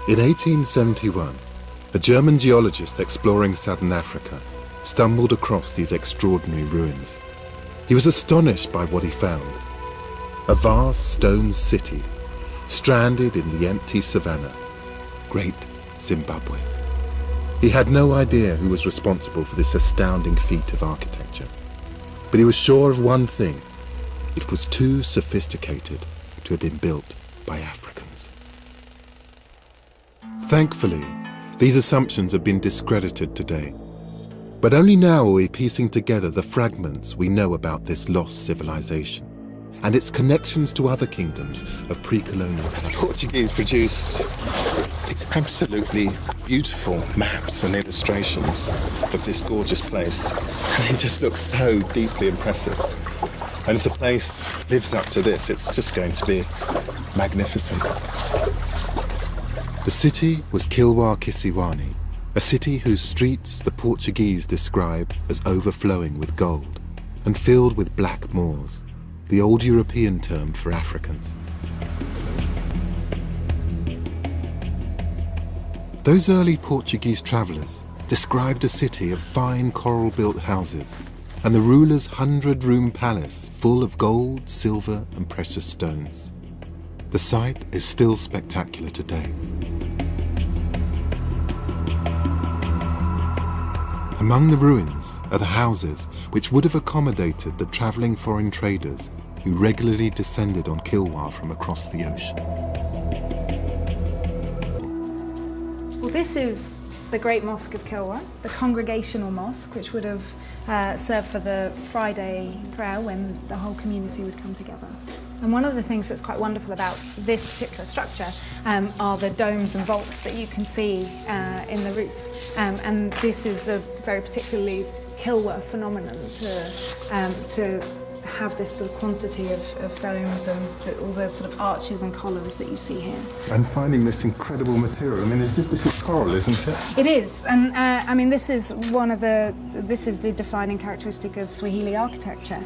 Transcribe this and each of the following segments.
In 1871, a German geologist exploring southern Africa stumbled across these extraordinary ruins. He was astonished by what he found: a vast stone city stranded in the empty savannah, Great Zimbabwe. He had no idea who was responsible for this astounding feat of architecture, but he was sure of one thing: it was too sophisticated to have been built by Africans. Thankfully, these assumptions have been discredited today, but only now are we piecing together the fragments we know about this lost civilization and its connections to other kingdoms of pre-colonial settlement. The Portuguese produced these absolutely beautiful maps and illustrations of this gorgeous place. And they just look so deeply impressive. And if the place lives up to this, it's just going to be magnificent. The city was Kilwa Kisiwani, a city whose streets the Portuguese describe as overflowing with gold and filled with black moors, the old European term for Africans. Those early Portuguese travellers described a city of fine coral-built houses and the ruler's 100-room palace full of gold, silver and precious stones. The site is still spectacular today. Among the ruins are the houses which would have accommodated the travelling foreign traders who regularly descended on Kilwa from across the ocean. Well, this is the Great Mosque of Kilwa, the congregational mosque, which would have served for the Friday prayer when the whole community would come together. And one of the things that's quite wonderful about this particular structure are the domes and vaults that you can see in the roof. And this is a very particularly Kilwa phenomenon to have this sort of quantity of domes and all the sort of arches and columns that you see here. And finding this incredible material, I mean, this is coral, isn't it? It is, and I mean, this is the defining characteristic of Swahili architecture.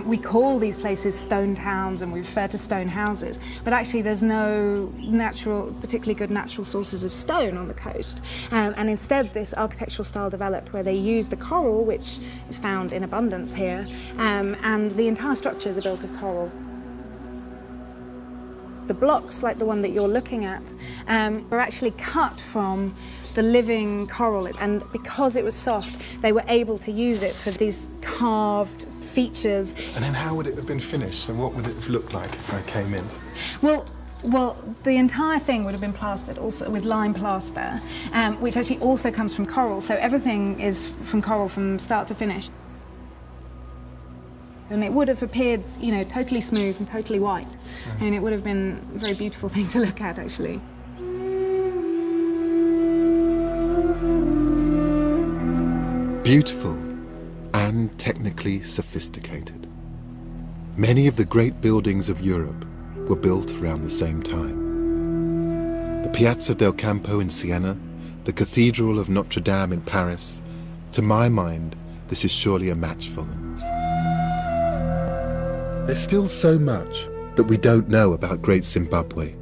We call these places stone towns and we refer to stone houses, but actually there's no particularly good natural sources of stone on the coast. And instead this architectural style developed where they use the coral, which is found in abundance here, and the entire structures are built of coral. The blocks, like the one that you're looking at, were actually cut from the living coral, and because it was soft, they were able to use it for these carved features. And then how would it have been finished? So what would it have looked like if I came in? Well, the entire thing would have been plastered also with lime plaster, which actually also comes from coral, so everything is from coral from start to finish. And it would have appeared, you know, totally smooth and totally white. And it would have been a very beautiful thing to look at, actually. Beautiful and technically sophisticated. Many of the great buildings of Europe were built around the same time. The Piazza del Campo in Siena, the Cathedral of Notre Dame in Paris. To my mind, this is surely a match for them. There's still so much that we don't know about Great Zimbabwe,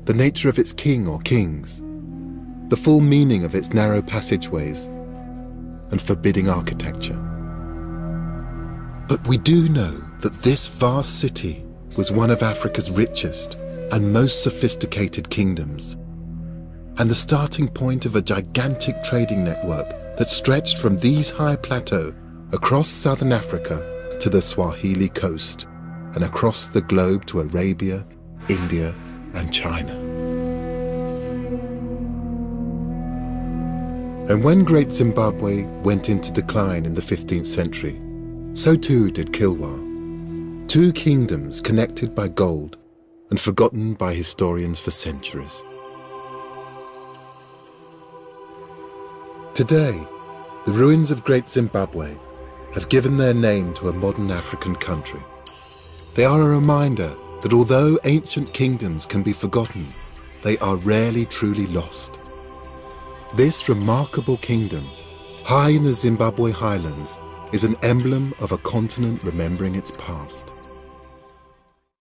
the nature of its king or kings, the full meaning of its narrow passageways and forbidding architecture. But we do know that this vast city was one of Africa's richest and most sophisticated kingdoms, and the starting point of a gigantic trading network that stretched from these high plateaux across southern Africa to the Swahili coast, and across the globe to Arabia, India and China. And when Great Zimbabwe went into decline in the 15th century, so too did Kilwa, two kingdoms connected by gold and forgotten by historians for centuries. Today, the ruins of Great Zimbabwe have given their name to a modern African country. They are a reminder that although ancient kingdoms can be forgotten, they are rarely truly lost. This remarkable kingdom, high in the Zimbabwe highlands, is an emblem of a continent remembering its past.